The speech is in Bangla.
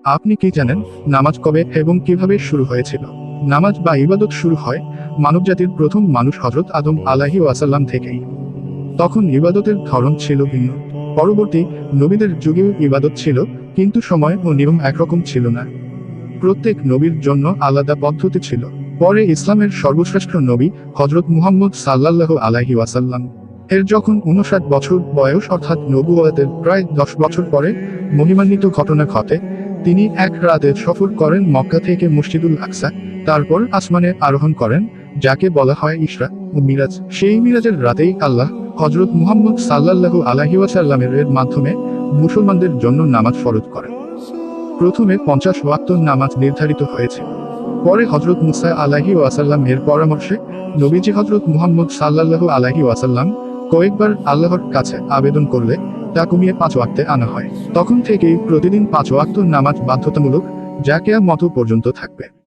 আপনি কি জানেন নামাজ কবে এবং কিভাবে শুরু হয়েছিল? নামাজ বা ইবাদত শুরু হয় মানবজাতির প্রথম মানুষ হযরত আদম আলাইহি ওয়াসাল্লাম থেকেই। তখন ইবাদতের ধরন ছিল ভিন্ন। পরবর্তী নবীদের যুগেও ইবাদত ছিল, কিন্তু সময় ও নিয়ম একরকম ছিল না। প্রত্যেক নবীর জন্য আলাদা পদ্ধতি ছিল। পরে ইসলামের সর্বশ্রেষ্ঠ নবী হযরত মুহাম্মদ সাল্লাল্লাহু আলাইহি ওয়াসাল্লাম এর যখন 59 বছর বয়স, অর্থাৎ নবুয়তের প্রায় 10 বছর পরে মহিমান্বিত ঘটনা ঘটে। তিনি এক রাতে সফর করেন মক্কা থেকে মসজিদুল আকসা, তারপর আসমানে আরোহণ করেন, যাকে বলা হয় ইসরা ও মিরাজ। সেই মিরাজের রাতেই আল্লাহ হযরত মুহাম্মদ সাল্লাল্লাহু আলাইহি ওয়াসাল্লামের এর মাধ্যমে মুসলমানদের জন্য নামাজ ফরজ করেন। প্রথমে 50 ওয়াক্ত নামাজ নির্ধারিত হয়েছে। পরে হযরত মুসা আলাইহি ওয়াসাল্লাম এর পরামর্শে নবীজি হযরত মুহাম্মদ সাল্লাল্লাহু আলাইহি ওয়াসাল্লাম কয়েকবার আল্লাহর কাছে আবেদন করলে তা কমিয়ে 5 ওয়াক্তে আনা হয়। তখন থেকেই প্রতিদিন 5 ওয়াক্ত নামাজ বাধ্যতামূলক, যা কিয়ামত পর্যন্ত থাকবে।